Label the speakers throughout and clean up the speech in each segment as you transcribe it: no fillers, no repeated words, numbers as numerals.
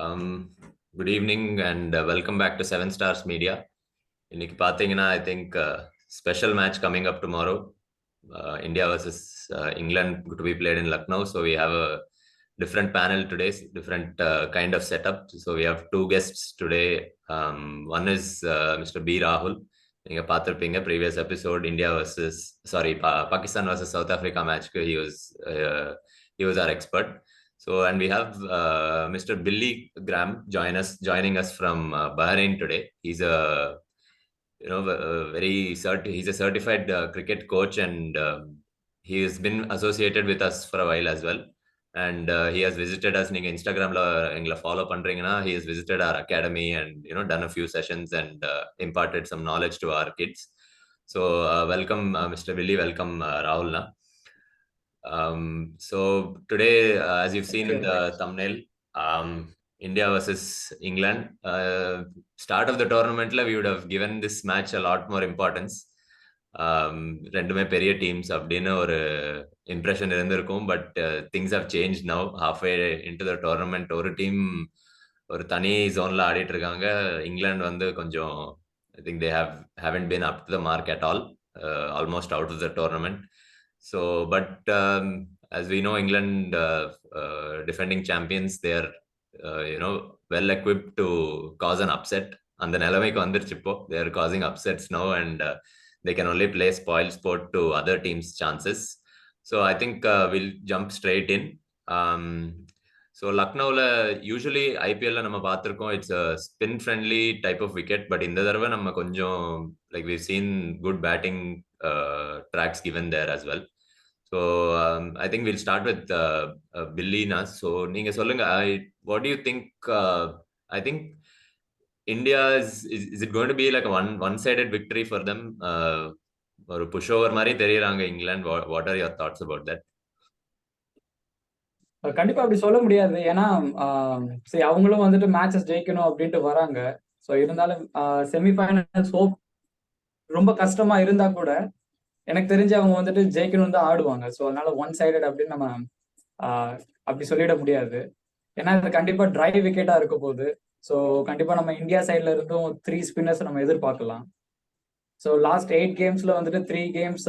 Speaker 1: Um, Good evening and welcome back to Seven Stars Media. இன்னைக்கு பார்த்தீங்கன்னா I think special match coming up tomorrow. India versus England to be played in Lucknow. So we have a different panel today, different kind of setup. So we have two guests today. One is Mr. B. Rahul. நீங்க பார்த்திருப்பீங்க previous episode India versus Pakistan versus South Africa match. He was our expert. So, and we have Mr. Billy Graham joining us from Bahrain today. He's a he's a certified cricket coach, and he has been associated with us for a while as well. And he has visited us. நீங்க இன்ஸ்டாகிராம்ல எங்களை follow பண்றீங்கன்னா he has visited our academy and done a few sessions and imparted some knowledge to our kids. So welcome Mr. Billy, welcome Rahul. So today, as you've seen in the thumbnail, India versus England. Start of the tournament, we would have given this match a lot more importance. ரெண்டுமே பெரிய teams அப்படின்னு ஒரு impression இருந்திருக்கும். But things have change now halfway into the tournament. ஒரு team ஒரு தனி ஜோன்ல ஆடிட்டு இருக்காங்க. இங்கிலாந்து வந்து கொஞ்சம் I think they haven't been up to the mark at all, almost out of the tournament. So, but as we know, England, defending champions, they are well equipped to cause an upset. And the நிலைமைக்கு வந்துருச்சு இப்போ. They are causing upsets now, and they can only play spoil sport to other teams' chances. So I think we'll jump straight in. So Lucknowல usually IPL நம்ம பார்த்திருக்கோம், it's a spin friendly type of wicket, but இந்த தடவை நம்ம கொஞ்சம் like we've seen good batting tracks given there as well. So I think we'll start with Billy Nas. So நீங்க சொல்லுங்க, what do you think? I think India is it going to be like a one-sided victory for them? ஒரு pushover மாதிரி தெரியறாங்க England. What are your thoughts about that?
Speaker 2: கண்டிப்பா அப்படி சொல்ல முடியாது. ஏன்னா சரி, அவங்களும் வந்துட்டு மேட்சஸ் ஜெயிக்கணும் அப்படின்ட்டு வராங்க. ஸோ இருந்தாலும் செமிஃபைனல்ஸ் ஹோப் ரொம்ப கஷ்டமா இருந்தா கூட எனக்கு தெரிஞ்சு அவங்க வந்துட்டு ஜெயிக்கணும் தான் ஆடுவாங்க. ஸோ அதனால ஒன் சைடட் அப்படின்னு நம்ம அப்படி சொல்லிட முடியாது. ஏன்னா இது கண்டிப்பா ட்ரை விக்கெட்டா இருக்க போகுது. ஸோ கண்டிப்பா நம்ம இந்தியா சைட்ல இருந்தும் 3 ஸ்பின்னர்ஸ் நம்ம எதிர்பார்க்கலாம். ஸோ லாஸ்ட் 8 கேம்ஸ்ல வந்துட்டு 3 கேம்ஸ்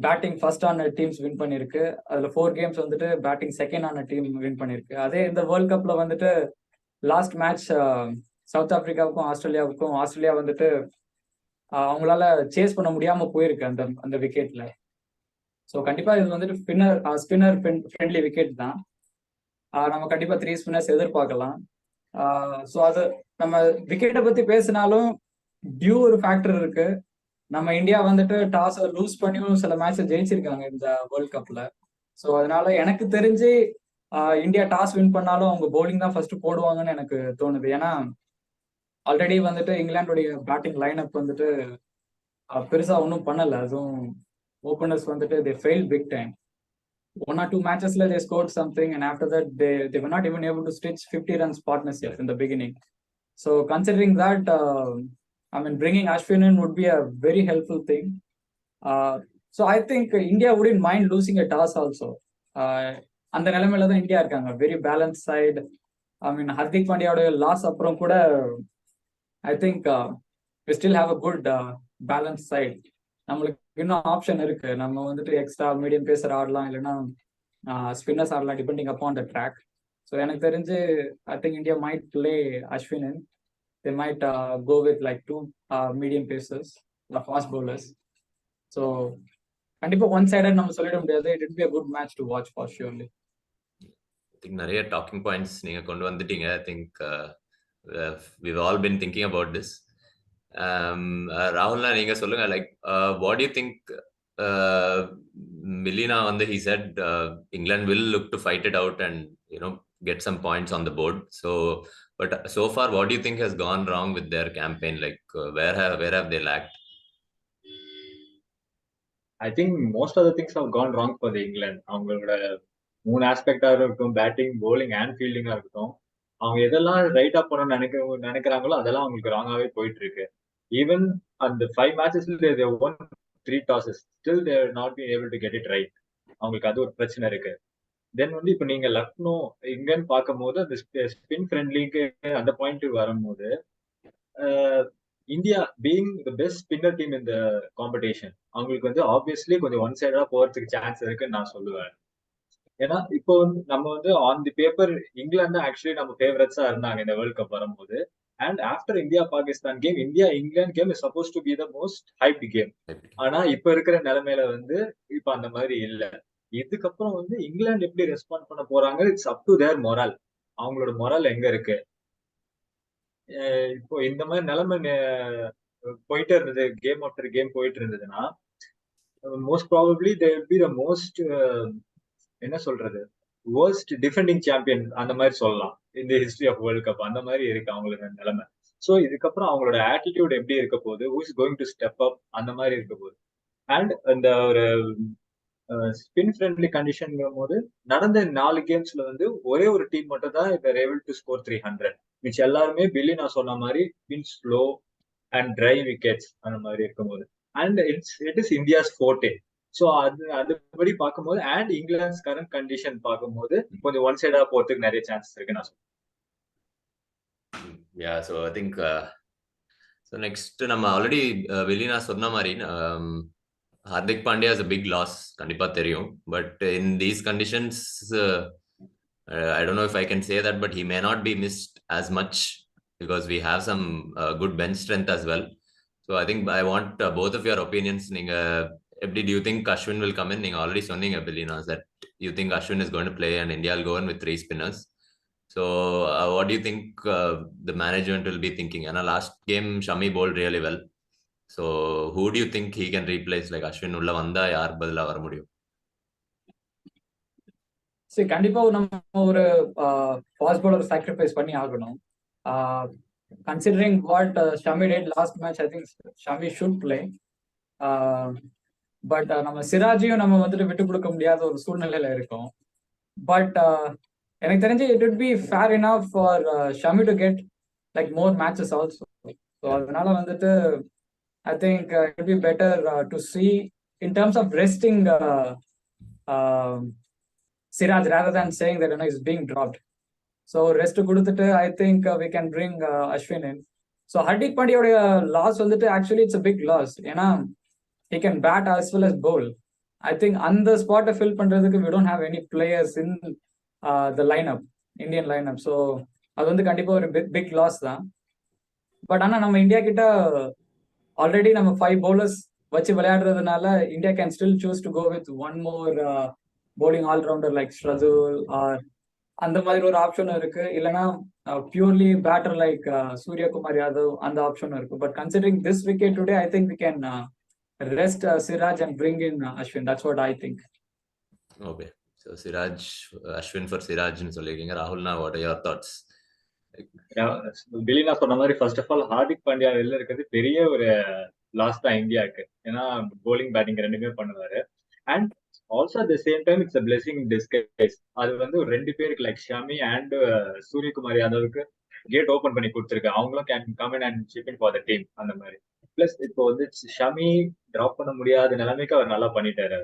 Speaker 2: பேட்டிங் ஃபர்ஸ்ட் ஆன டீம்ஸ் வின் பண்ணிருக்கு. அதுல 4 கேம்ஸ் வந்துட்டு பேட்டிங் செகண்ட் ஆன டீம் வின் பண்ணிருக்கு. அதே இந்த வேர்ல்ட் கப்ல வந்துட்டு லாஸ்ட் மேட்ச் சவுத் ஆப்பிரிக்காவுக்கும் ஆஸ்திரேலியா வந்துட்டு அவங்களால சேஸ் பண்ண முடியாம போயிருக்கு அந்த விக்கெட்ல. ஸோ கண்டிப்பா இது வந்துட்டு ஸ்பின்னர் ஃப்ரெண்ட்லி விக்கெட் தான். நம்ம கண்டிப்பா 3 ஸ்பின்னர்ஸ் எதிர்பார்க்கலாம். ஸோ அது நம்ம விக்கெட்டை பத்தி பேசினாலும் டியூ ஒரு ஃபேக்டர் இருக்கு. நம்ம இந்தியா வந்துட்டு டாஸ் லூஸ் பண்ணியும் சில மேட்ச் ஜெயிச்சிருக்காங்க இந்த வேர்ல்ட் கப்ல. ஸோ அதனால எனக்கு தெரிஞ்சு இந்தியா டாஸ் வின் பண்ணாலும் அவங்க பவுலிங் தான் ஃபர்ஸ்ட் போடுவாங்கன்னு எனக்கு தோணுது. ஏன்னா ஆல்ரெடி வந்துட்டு இங்கிலாந்துடைய பேட்டிங் லைன் அப் வந்துட்டு பெருசா ஒன்றும் பண்ணல. அதுவும் ஓப்பனர்ஸ் வந்துட்டு they fail big time. 1 or 2 matchesல they scored something, and after that they were not even able to stitch 50 runs partnership in the beginning. So considering that, I mean, bringing Ashwin in would be a very helpful thing. So I think India wouldn't mind losing a toss also. அந்த நிலைமையில தான் India இருக்காங்க. Very balance side. I mean Hardik பாண்டியாவோட loss அப்புறம் கூட I think we still have a good balance side. நம்மளுக்கு இன்னும் option இருக்கு. நம்ம வந்துட்டு எக்ஸ்ட்ரா மீடியம் பேசர் ஆடலாம், இல்லைன்னா ஸ்பின்னர்ஸ் ஆடலாம், depending upon the track. So எனக்கு தெரிஞ்சு I think India might play Ashwin. They might go with like 2 medium pacers, the fast bowlers. So கண்டிப்பா ஒன் சைடட் நம்ம சொல்லிட முடியாது. It would be a good match to watch for surely.
Speaker 1: I think நிறைய docking points நீங்க கொண்டு வந்துட்டீங்க. I think we've all been thinking about this. ராகுல்னா நீங்க சொல்லுங்க, like what do you think? Milina வந்து he said England will look to fight it out and get some points on the board. So but so far, what do you think has gone wrong with their campaign? Like where have they lacked?
Speaker 3: I think most of the things have gone wrong for the England. அவங்களோட 3 ஆஸ்பெக்டா இருக்கட்டும், batting, bowling and ஃபீல்டிங்கா இருக்கட்டும், அவங்க எதெல்லாம் ரைட்டா பண்ணணும்னு நினைக்கிறாங்களோ அதெல்லாம் அவங்களுக்கு ராங்காவே போயிட்டு இருக்கு. ஈவன் அந்த 5 matches they won 3 tosses, still they are not been able to get it right. அவங்களுக்கு அது ஒரு பிரச்சனை இருக்கு. தென் வந்து இப்ப நீங்க லக்னோ இங்கன்னு பார்க்கும்போது அந்த ஸ்பின் ஃப்ரெண்ட்லிக்கு அந்த பாயிண்ட் வரும்போது India being the best spinner team இந்த காம்படிஷன் அவங்களுக்கு வந்து ஆப்வியஸ்லி கொஞ்சம் ஒன் சைடா போறதுக்கு சான்ஸ் இருக்குன்னு நான் சொல்லுவேன். ஏன்னா இப்போ வந்து நம்ம வந்து on the paper England actually நம்ம ஃபேவரட்ஸா இருந்தாங்க இந்த வேர்ல்ட் கப் வரும்போது. And after India Pakistan game India England game is suppose to be the most hyped game. ஆனா இப்ப இருக்கிற நிலைமையில வந்து இப்ப அந்த மாதிரி இல்ல. இதுக்கப்புறம் வந்து இங்கிலாந்து எப்படி ரெஸ்பாண்ட் பண்ண போறாங்க, it's up to their morale. அவங்களோட மொரால் எங்க இருக்கு. இப்போ இந்த மாதிரி நிலைமை போயிட்டே இருந்தது, கேம் ஆஃப்டர் கேம் போயிட்டு இருந்ததுன்னா most probably they will be the most என்ன சொல்றது வேர்ஸ்ட் டிஃபெண்டிங் சாம்பியன் அந்த மாதிரி சொல்லலாம் இந்த ஹிஸ்டரி ஆஃப் வேர்ல்ட் கப். அந்த மாதிரி இருக்கு அவங்களுக்கு நிலைமை. சோ இதுக்கப்புறம் அவங்களோட ஆட்டிடியூட் எப்படி இருக்க போகுது, who is going to step up அந்த மாதிரி இருக்க போகுது. அண்ட் இந்த ஒரு ஸ்பின் ஃப்ரெண்ட்லி கண்டிஷன் போது நடந்த 4 கேம்ஸ்ல வந்து ஒரே ஒரு டீம் மட்டும் தான் தேர் ஏபிள் டு ஸ்கோர் 300. மிச்ச எல்லாருமே பில்லி நான் சொன்ன மாதிரி பின் ஸ்லோ அண்ட் ட்ரை விக்கெட்ஸ் அந்த மாதிரி இருக்கும்போது and it is India's forte. So அதுபடி பார்க்கும்போது அண்ட் இங்கிலாந்து கரண்ட் கண்டிஷன் பார்க்கும்போது கொஞ்சம் ஒன் சைடா போறதுக்கு நிறைய சான்சஸ் இருக்கு நான் சொல்றேன்.
Speaker 1: Yeah, so I think so next நம்ம ஆல்ரெடி வெளினா சொன்ன மாதிரி Hardik Pandya is a big loss கண்டிப்பா தெரியும். But in these conditions I don't know if I can say that, but he may not be missed as much because we have some good bench strength as well. So I think I want both of your opinions. நீங்க எப்படி do you think Ashwin will come in? நீங்க already சொன்னீங்க Billina that you think Ashwin is going to play and India will go in with 3 spinners. So what do you think the management will be thinking? And last game Shami bowled really well. So who do you think he can replace? Like Ashwin உள்ள வந்தா யார் பதிலா வர முடியும்?
Speaker 2: சரி, கண்டிப்பா நம்ம ஒரு ஃபாஸ்ட் பவுலர் சாக்ரிஃபைஸ் பண்ணி ஆகணும். Considering what Shami did last match, I think Shami should play. But நம்ம சிராஜையும் நம்ம வந்துட்டு விட்டு கொடுக்க முடியாத ஒரு சூழ்நிலையில இருக்கோம். பட் எனக்கு தெரிஞ்சு it would be fair enough for Shami to get like more matches also. So அதனால வந்துட்டு I think it would be better to see in terms of resting Siraj rather than saying that he's being dropped. So rest கொடுத்துட்டு I think we can bring Ashwin in. So Hardik பாண்டியோட loss வந்துட்டு actually it's a big loss. ஏன்னா he can bat as well as bowl. I think அந்த ஸ்பாட்டை fill பண்றதுக்கு we don't have any players in the lineup, Indian lineup. So அது வந்து கண்டிப்பா ஒரு big loss தான். பட் ஆனா நம்ம இந்தியா கிட்ட ஆல்ரெடி நம்ம 5 பவுலர்ஸ் வச்சு விளையாடுறதுனால India can still choose to go with one more bowling allrounder like Shardul or அந்த மாதிரி ஒரு ஆப்ஷனும் இருக்கு. இல்லைன்னா purely batter like Suryakumar Yadav அந்த ஆப்ஷனும் இருக்கு. But considering this wicket today I think we can rest Siraj and bring in Ashwin. That's what I think.
Speaker 1: Okay, so Siraj, Ashwin for Siraj னு சொல்லிருக்கீங்க. ராகுல்னா what are your thoughts?
Speaker 3: பிலினா சொன்ன மாதிரி first of all Hardik Pandya வெளில இருக்கிறது பெரிய ஒரு loss தான் இந்தியாவுக்கு. ஏன்னா போலிங் பேட்டிங் ரெண்டுமே பண்ணுவாரு. And also at the same time it's a blessing disguise. அது வந்து ஒரு 2 பேருக்கு லைக் ஷமி அண்ட் சூரியகுமார் யாதவுக்கு கேட் ஓபன் பண்ணி கொடுத்துருக்கு. அவங்களும் can come in and chip in for the team அந்த மாதிரி. பிளஸ் இப்போ வந்து ஷமி டிராப் பண்ண முடியாத நிலைமைக்கு அவர் நல்லா பண்ணிட்டாரு.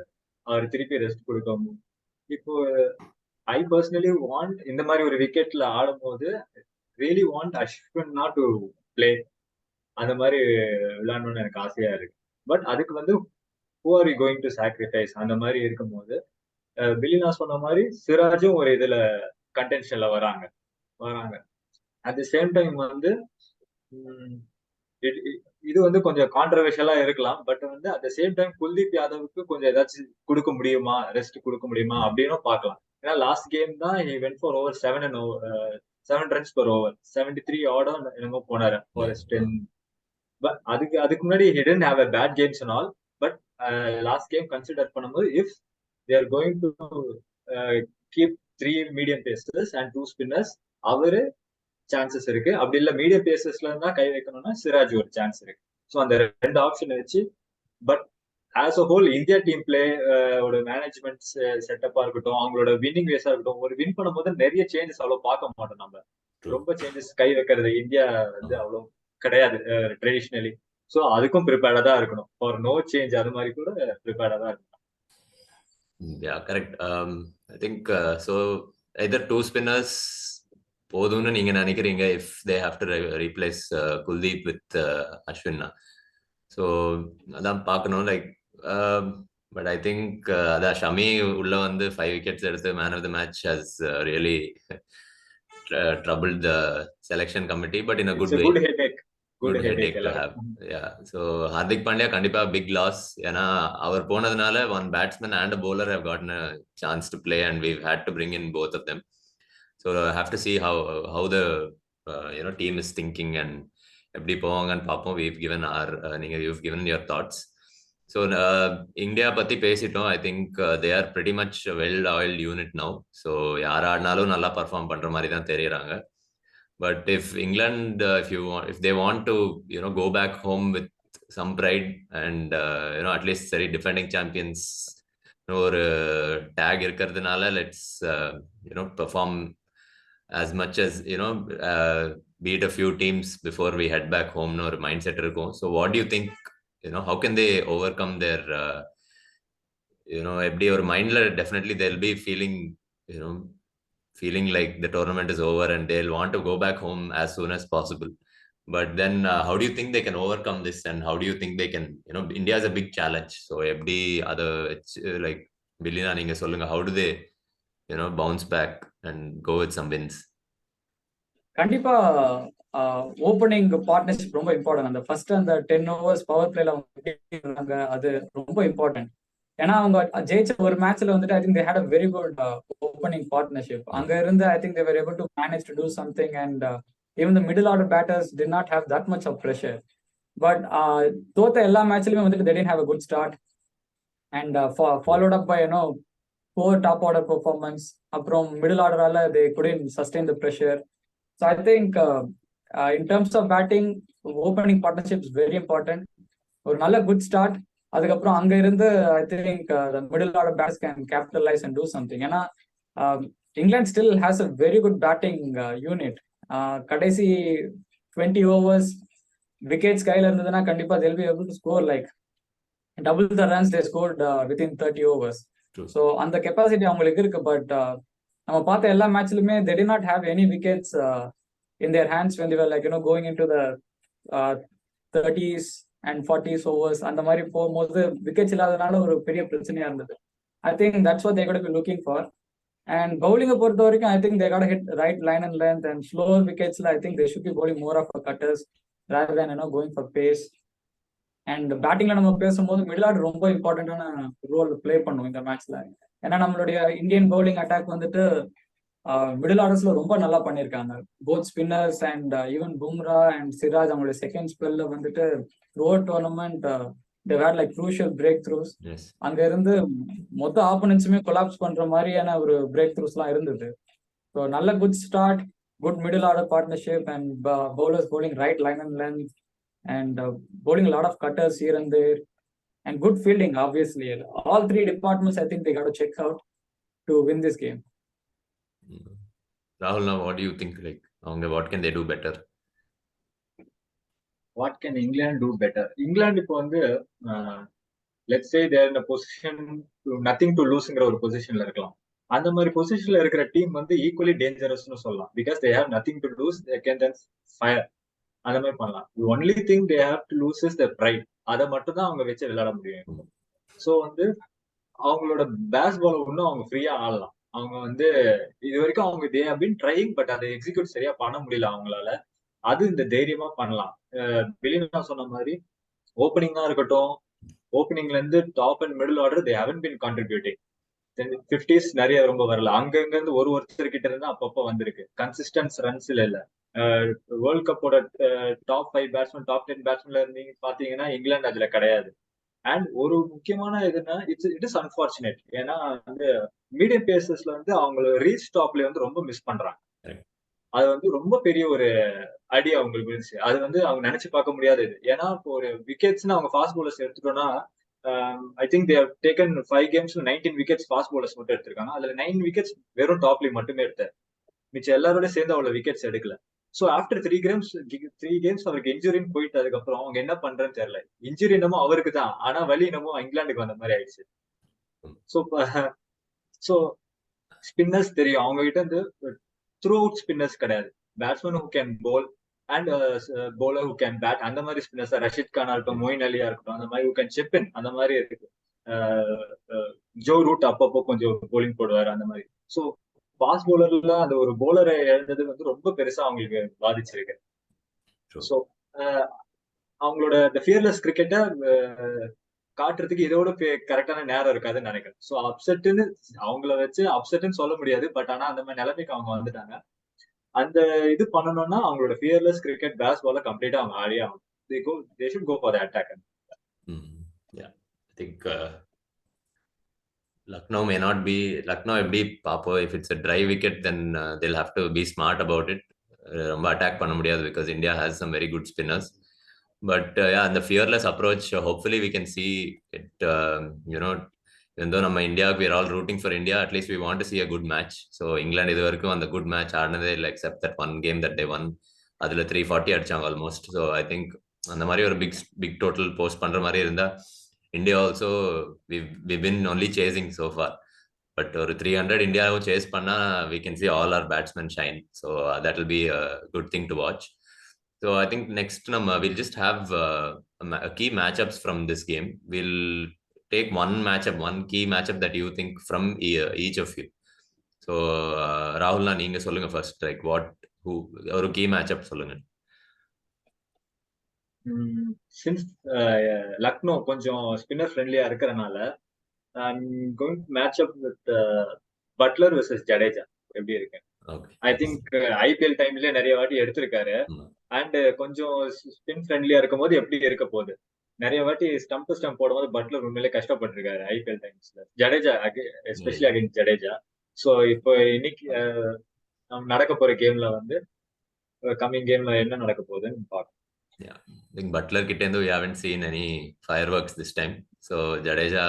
Speaker 3: அவர் திருப்பி ரெஸ்ட் கொடுக்கும். இப்போ ஐ பர்சனலி வாண்ட் இந்த மாதிரி ஒரு விக்கெட்ல ஆடும் போது really want Ashwin not to play. அந்த மாதிரி விளையாடணும்னு எனக்கு ஆசையா இருக்கு. பட் அதுக்கு வந்து who are you going to sacrifice அந்த மாதிரி இருக்கும்போது பிலினா சொன்ன மாதிரி சிராஜும் ஒரு இதுல கண்டென்ஷன்ல வராங்க. அட் தி சேம் டைம் வந்து இது வந்து கொஞ்சம் கான்ட்ரவர்ஷியலா இருக்கலாம். பட் வந்து at the same time Kuldeep யாதவுக்கு கொஞ்சம் ஏதாச்சும் கொடுக்க முடியுமா, ரெஸ்ட் கொடுக்க முடியுமா அப்படின்னு பார்க்கலாம். ஏன்னா லாஸ்ட் கேம் தான் he went for over 7 runs per over, 73 ஆர்டோ என்னமோ போனாரு ஃபார் 10. பட் அதுக்கு முன்னாடி he didn't have a bad games and all. But last game consider பண்ணும்போது if they are going to keep 3 medium pacers and 2 spinners அவரு chances இருக்கு. அப்படி இல்ல medium பேசஸ்ல இருந்தா கை வைக்கணும்னா சிராஜ் ஒரு சான்ஸ் இருக்கு. ஸோ அந்த 2 ஆப்ஷன் வச்சு but as a whole India team play ஒரு மேனேஜ்மெண்ட் செட்டப்பா இருக்கட்டும், அவங்களோட வின்னிங் வேஸா இருக்கட்டும், ஒரு வின் பண்ணும்போது நிறைய சேஞ்சஸ் அவ்வளவு பார்க்க மாட்டோம் நம்ம. ரொம்ப சேஞ்சஸ் கை வைக்கிறது இந்தியா வந்து அவ்வளவு கிடையாது ட்ரெடிஷ்னலி. ஸோ அதுக்கும் ப்ரிப்பேர்டா தான் இருக்கணும். ஃபார் நோ சேஞ்ச் அது மாதிரி கூட ப்ரிப்பேர்டா தான் இருக்கணும்.
Speaker 1: Yeah, correct. I think so. Either two spinners போதும்னு நீங்க நினைக்கிறீங்க if they have to replace Kuldeep with Ashwin. So அதான் பார்க்கணும் லைக் பட் ஐ திங்க் அதான் ஷமி உள்ள வந்து 5 wickets எடுத்து man of the match has really troubled the selection committee, but in a
Speaker 3: It's
Speaker 1: good
Speaker 3: a
Speaker 1: way.
Speaker 3: good headache. Good
Speaker 1: Good
Speaker 3: headache
Speaker 1: headache to have. Yeah. So Hardik Pandya kandipa big loss. ஏன்னா அவர் போனதுனால one batsman and a bowler have gotten a chance to play, and we've had to bring in both of them. So I have to see how the team is thinking and எப்படி போவாங்கன்னு பார்ப்போம். We've given our you've given your thoughts. So India பத்தி பேசிட்டோம். I think they are pretty much a well-oiled unit now. So யார் ஆடினாலும் நல்லா perform பண்ற மாதிரி தான் தெரியறாங்க. But if England, if they want to, go back home with some pride and at least sorry, defending champions, ஒரு tag இருக்கிறதுனால let's perform as much as beat a few teams before we head back home. No mindset இருக்கும். So what do you think? How can they overcome their எப்படி ஒரு மைண்ட்ல definitely they'll be feeling like the tournament is over and they'll want to go back home as soon as possible. But then how do you think they can overcome this, and how do you think they can, India is a big challenge. So FD other like Bilina ninga solunga, how do they bounce back and go with some wins?
Speaker 2: கண்டிப்பா opening partnership ரொம்ப important. அந்த first அந்த 10 overs power பிளேல அவங்க அது ரொம்ப important. ஏன்னா அவங்க ஜெயிச்ச ஒரு மேட்ச்ல வந்துட்டு I think they had a very good opening partnership. அங்க இருந்து I think they were able to manage to do something, and even the middle order batters did not have that much of pressure. But தோத்த எல்லா மேட்ச்லயுமே வந்துட்டு they didn't have a good start, and followed up by poor top order performance. அப்புறம் middle ஆர்டரால they couldn't sustain the pressure. So I think in terms of batting, opening partnership is very important. ஒரு நல்ல good start, அதுக்கப்புறம் அங்க இருந்து I think middle order bats can capitalise and do something. ஏன்னா England still has a very good batting unit. கடைசி 20 overs wickets கையில இருந்ததுன்னா கண்டிப்பா they'll be able to score like double the runs they scored within 30 overs. So அந்த capacity அவங்களுக்கு இருக்கு. But நம்ம பார்த்த எல்லா மேட்ச்லுமே they did not have any wickets in their hands when they were like going into the 30s and 40s overs. அந்த மாதிரி போகும்போது wickets இல்லாதனால ஒரு பெரிய பிரச்சனையா இருந்தது. I think that's what they got to be looking for. And bowling பொறுத்த வரைக்கும் I think they got to hit right line and length, and slower wicketsல I think they should be bowling more of a cutters rather than going for pace. And பேட்டிங்ல நம்ம பேசும்போது middle order ரொம்ப இம்பார்ட்டன்டான role play பண்ணும் இந்த மேட்ச்ல. ஏன்னா நம்மளுடைய இந்தியன் பவுலிங் அட்டாக் வந்துட்டு மிடில் ஆர்டர்ஸ்ல ரொம்ப நல்லா பண்ணியிருக்காங்க. Both spinners and even Bumrah and Siraj அவங்களுடைய செகண்ட் ஸ்பெல்ல வந்துட்டு road tournament they had like crucial breakthroughs. அங்க இருந்து மொத்த ஆப்போனன்ட்ஸுமே கொலாப்ஸ் பண்ற மாதிரியான ஒரு பிரேக் த்ரூஸ்லாம் இருந்தது. ஸோ நல்ல good start, good middle order partnership, and bowlers bowling right line and length, and bowling a lot of cutters here and there, and good fielding obviously. All three departments I think they got to check out to win this game.
Speaker 1: Rahul, now what do you think, like what can they do better?
Speaker 3: What can England do better? England இப்போ வந்து let's say they are in a position to nothing to lose-ங்கிற ஒரு பொசிஷன்ல இருக்கலாம். அந்த மாதிரி பொசிஷன்ல இருக்கிற team வந்து ஈக்குவலி டேஞ்சரஸ்னு சொல்லலாம். Because they have nothing to lose, they can then fire. அந்த மாதிரி பண்ணலாம். Only thing they have to lose is the pride. அதை மட்டும் தான் அவங்க வச்சு விளையாட முடியும். ஸோ வந்து அவங்களோட பேஸ் பால் இன்னும் அவங்க ஃப்ரீயா ஆடலாம். அவங்க வந்து இது வரைக்கும் அவங்க they have been trying, but அதை எக்ஸிக்யூட் சரியா பண்ண முடியல அவங்களால. அது இந்த தைரியமா பண்ணலாம். வெளியில சொன்ன மாதிரி ஓப்பனிங்கா இருக்கட்டும், ஓப்பனிங்ல இருந்து top and middle order they haven't been contributing. 50s நிறைய ரொம்ப வரல. அங்கங்க இருந்து ஒருத்தர் கிட்ட இருந்து அப்பப்போ வந்திருக்கு. கன்சிஸ்டன்ஸ் ரன்ஸ்ல இல்ல. வேர்ல்ட் கப்போட டாப் 5 பேட்ஸ்மேன், டாப் 10 பேட்ஸ்மேன்ல இருந்தீங்க பாத்தீங்கன்னா இங்கிலாந்து அதுல கிடையாது. அண்ட் ஒரு முக்கியமான இதுன்னா இட் இஸ் அன்பார்ச்சுனேட். ஏன்னா வந்து மீடியம் பேசஸ்ல வந்து அவங்களோட ரீச் டாப்ல வந்து ரொம்ப மிஸ் பண்றாங்க. அது வந்து ரொம்ப பெரிய ஒரு அடி அவங்களுக்கு இருந்துச்சு. அது வந்து அவங்க நினைச்சு பார்க்க முடியாதது. ஏன்னா இப்போ ஒரு விக்கெட்ஸ்னு அவங்க ஃபாஸ்ட் பவுலர்ஸ் எடுத்துட்டோம்னா I think they have taken 5 கேம்ஸ்ல 19 விக்கெட்ஸ் ஃபாஸ்ட் பவுலர்ஸ் மட்டும் எடுத்திருக்காங்க. அதுல 9 விக்கெட்ஸ் வெறும் டாப்ல மட்டுமே எடுத்தார். மிச்சம் எல்லாரோட சேர்ந்து அவ்வளவு விக்கெட்ஸ் எடுக்கல. ஸோ ஆஃப்டர் 3 கேம்ஸ் அவருக்கு இன்ஜுரின்னு போயிட்டு அதுக்கப்புறம் அவங்க என்ன பண்றேன்னு தெரியல. இன்ஜுரி என்னமோ அவருக்கு தான், ஆனா வலி என்னமோ இங்கிலாந்துக்கு வந்த மாதிரி ஆயிடுச்சு. ஸோ ஸோ ஸ்பின்னர்ஸ் தெரியும் அவங்க கிட்ட இருந்து த்ரூ அவுட் ஸ்பின்னர்ஸ் கிடையாது. Batsman who can pole and bowler who can bat, அந்த மாதிரி ஸ்பின்னர்ஸ் ரஷித் கானா இருக்கட்டும், மொயின் அலியா இருக்கட்டும், அந்த மாதிரி ஹூ கேன் சிப் இன், அந்த மாதிரி இருக்கு. ஜோ ரூட் அப்பப்போ கொஞ்சம் போலிங் போடுவாரு அந்த மாதிரி. ஸோ ஃபாஸ்ட் போலர்ல அந்த ஒரு போலரை இழந்தது வந்து ரொம்ப பெருசா அவங்களுக்கு பாதிச்சிருக்கு. ஸோ அவங்களோட இந்த ஃபியர்லெஸ் கிரிக்கெட்டை காட்டுறதுக்கு இதோட கரெக்டான நேரம் இருக்காதுன்னு நினைக்கிறேன். ஸோ அப்செட்னு அவங்கள வச்சு அப்செட்னு சொல்ல முடியாது, பட் ஆனா அந்த மாதிரி நிலைமைக்கு அவங்க வந்துட்டாங்க. அந்த இது பண்ணணும்னா அவங்களோட ஃபியர்லெஸ் கிரிக்கெட் பேஸ் பால கம்ப்ளீட்டா அவங்க ஆடியே ஆகும். They should go for the attack.
Speaker 1: Yeah, I think Lucknow may not be Lucknow எப்படி பாப்போம். If it's a dry wicket, then they'll have to be smart about it. ரொம்ப அட்டாக் பண்ண முடியாது because India has some very good spinners. But yeah, and the fearless approach, hopefully we can see it. Even though நம்ம இந்தியாவுக்கு we are all rooting for India, at least we want to see a good match. So England இது வரைக்கும் அந்த good match ஆடினதே இல்லை, except that one game that they won. அதுல 340 அடிச்சாங்க almost. So I think அந்த மாதிரி ஒரு big total post பண்ற மாதிரி இருந்தா India also we've been only chasing so far. But ஒரு 300 இந்தியாவும் சேஸ் பண்ணா we can see all our batsmen shine. So that will be a good thing to watch. So I think next we'll just have a key matchups from this game. We'll take one key matchup that you think from each of you. So Rahul, நீங்க சொல்லுங்க first, like ஒரு key matchup சொல்லுங்க.
Speaker 3: Since Lucknow கொஞ்சம் spinner ஃப்ரெண்ட்லியா இருக்கிறனால I'm going to match up with Buttler vs Jadeja. எப்படி இருக்கு? I think IPL டைம்ல நிறைய வாட்டி எடுத்திருக்காரு. அண்ட் கொஞ்சம் ஸ்பின் ஃப்ரெண்ட்லியா இருக்கும் போது எப்படி இருக்க போகுது? நிறைய வாட்டி ஸ்டம்ப் போடும்போது பட்லர் உண்மையிலே கஷ்டப்பட்டிருக்காரு ஐபிஎல் டைம்ஸ்ல. Jadeja especially against Jadeja. So இப்போ இன்னைக்கு நடக்க போற கேம்ல வந்து கம்மிங் கேம்ல என்ன நடக்க போகுதுன்னு பார்க்கணும்.
Speaker 1: Yeah, I think Butler kitendo we haven't seen any fireworks this time. So Jadeja,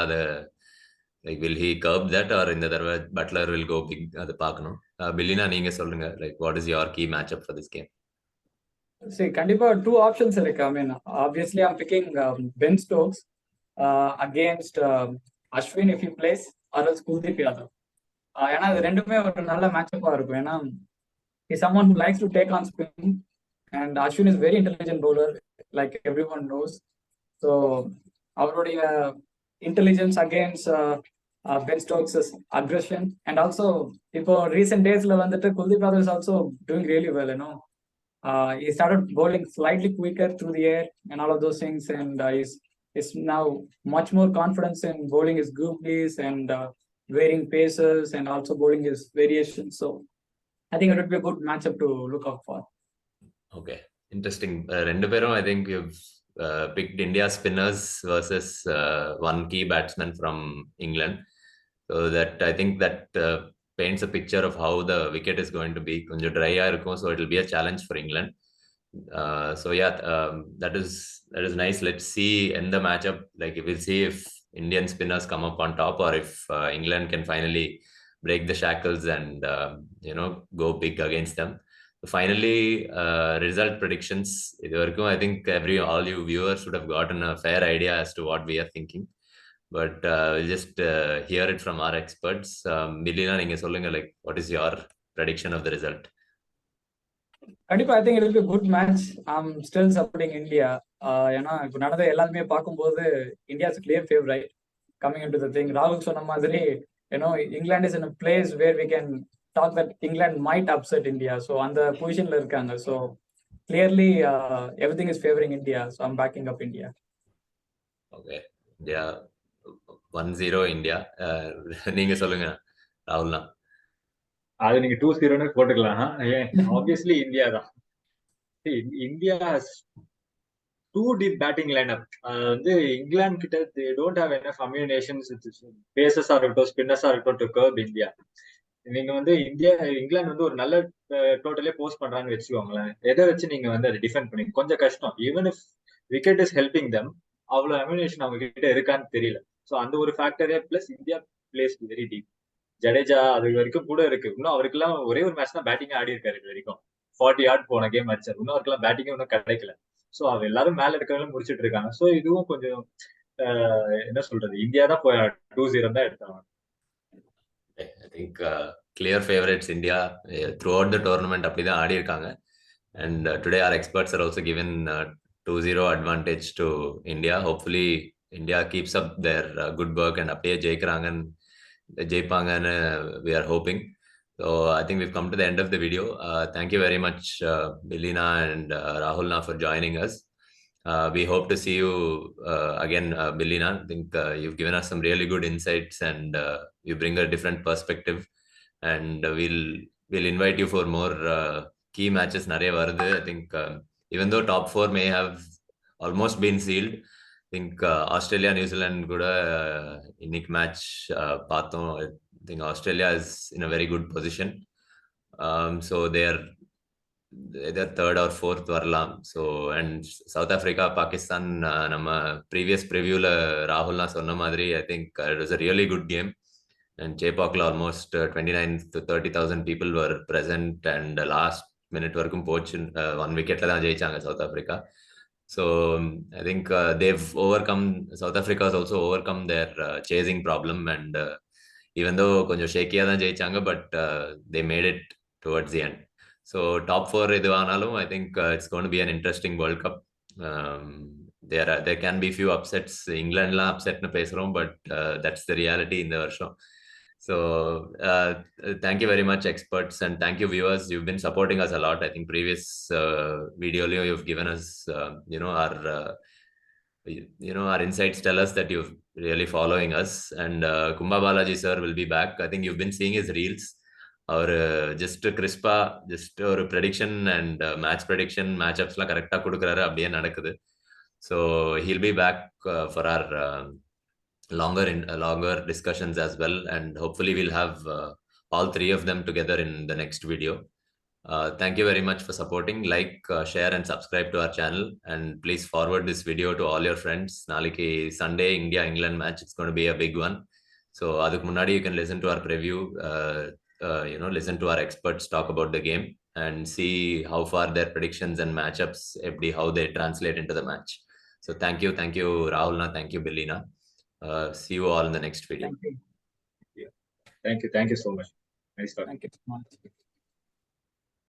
Speaker 1: like will he curb that, or in the other Butler will go big? அது பார்க்கணும். பில்லினா நீங்க சொல்லுங்க, like what is your key matchup for this game?
Speaker 2: See, கண்டிப்பா two options இருக்கு. I mean, obviously I'm picking Ben Stokes against Ashwin if he plays, or else Kuldeep Yadav. ஏன்னா இது ரெண்டுமே ஒரு நல்ல மேட்சப்பா இருக்கும். ஏன்னா he's someone who likes to take on spin, and Ashwin is very intelligent bowler, like everyone knows. So அவருடைய intelligence against Ben Stokes' aggression, and also இப்போ recent daysல வந்துட்டு Kuldeep Yadav is also doing really well, you know. He started bowling slightly quicker through the air and all of those things, and is now much more confidence in bowling his googlies and varying paces, and also bowling his variations. So I think it would be a good matchup to look out for.
Speaker 1: Okay, interesting. ரெண்டு பேரும் I think you've picked India spinners versus one key batsman from England. So that I think that paints a picture of how the wicket is going to be. கொஞ்சம் dry-ஆ இருக்கும், so it will be a challenge for England. So yeah, that is nice. Let's see in the matchup, like we'll see if Indian spinners come up on top, or if England can finally break the shackles and go big against them. So finally, result predictions. I think all you viewers should have gotten a fair idea as to what we are thinking. But we'll just hear it from our experts. Milina, நீங்க சொல்லுங்க, like what is your prediction of the result?
Speaker 2: கண்டிப்பா I think it will be a good match. I'm still supporting India. ஏன்னா இப்போ நடந்த எல்லாருமே பார்க்கும்போது India's clear favorite coming into the thing. ராகுல் சொன்ன மாதிரி England is in a place where we can talk that England might upset India. So அந்த பொசிஷன்ல இருக்காங்க. So clearly everything is favoring India. So I'm backing up India.
Speaker 1: Okay, India 1-0 India. நீங்க சொல்லுங்க ராகுல்னா.
Speaker 3: அது நீங்க 2-0 போட்டுக்கலாம். ஆப்வியஸ்லி இந்தியா தான். India too deep batting lineup. வந்து இங்கிலாந்து கிட்ட they don't have enough combinations, பேசஸா இருக்கட்டும், ஸ்பின்னர்ஸா இருக்கட்டும், டு கர்ப் இந்தியா. நீங்க வந்து இங்கிலாந்து வந்து ஒரு நல்ல டோட்டலே போஸ்ட் பண்றாங்கன்னு வச்சுக்கோங்களேன். எதை வச்சு நீங்க வந்து அதை டிஃபெண்ட் பண்ணி கொஞ்சம் கஷ்டம். Even if wicket is helping them, அவ்வளவு அம்யூனேஷன் அவங்க கிட்ட இருக்கான்னு தெரியல. ஸோ அந்த ஒரு ஃபேக்டரே plus India plays very deep. Jadeja அது வரைக்கும் கூட இருக்கு. இன்னும் அவருக்கெல்லாம் ஒரே ஒரு மேட்ச் தான் பேட்டிங் ஆடி இருக்காரு இது வரைக்கும். 40 ஆட் போன கேம் அடிச்சார். இன்னும் அவருக்கெல்லாம் பேட்டிங்கும் இன்னும் கிடைக்கல. ஸோ அவர் எல்லாரும் மேல இருக்கிறவங்களும் முடிச்சிட்டு இருக்காங்க. ஸோ இதுவும் கொஞ்சம் என்ன சொல்றது, இந்தியா தான் 2-0 தான் எடுத்தாங்க.
Speaker 1: I think clear favorites India throughout the tournament அப்படிதான் ஆடி இருக்காங்க. And today our experts are also given 2-0 advantage to India. Hopefully India keeps up their good work and அப்படியே ஜெயிப்பாங்கன்னு we are hoping. So I think we've come to the end of the video. Thank you very much, Bilina and Rahulna, for joining us. We hope to see you again, Bilina. I think you've given us some really good insights, and you bring a different perspective. And we'll invite you for more key matches. Nariya varudhu. I think even though top 4 may have almost been sealed, I think Australia, New Zealand kuda இன்னைக்கு match பார்த்தோம். I think Australia is in a very good position. So they're either third or fourth வரலாம். So and South Africa, Pakistan, நம்ம previous previewல ராகுல்னா சொன்ன மாதிரி I think it was a really good game. And Chepaukல almost 29 to 30,000 people were present, and last minute வரைக்கும் போச்சு. 1 wicketல தான் ஜெயிச்சாங்க South Africa. So I think South Africa has also overcome their chasing problem, and even though கொஞ்சம் ஷேக்கியா தான் ஜெயிச்சாங்க, but they made it towards the end. So top 4 இதுவானாலும் I think it's going to be an interesting World Cup. There can be few upsets. இங்கிலாந்துலாம் அப்செட்னு பேசுறோம், but that's the reality இந்த வருஷம். So thank you very much, experts, and thank you, viewers. You've been supporting us a lot. I think previous video you've given us our insights tell us that you're really following us. And Kumba Balaji sir will be back. I think you've been seeing his reels. Our just crispa, just ஒரு prediction and match prediction, matchups-லாம் கரெக்டா கொடுக்கறாரு, அப்படியே நடக்குது. So he'll be back for our longer discussions as well, and hopefully we'll have all 3 of them together in the next video. Thank you very much for supporting. Like, share and subscribe to our channel, and please forward this video to all your friends. Naliki Sunday India England match, it's going to be a big one. So adukku munnadi you can listen to our preview, listen to our experts talk about the game and see how far their predictions and matchups, how they translate into the match. So thank you Rahulna, thank you Bilina. See you all in the next video.
Speaker 2: Thank you.
Speaker 3: Thank you so much. Nice talking.
Speaker 2: Thank you so much.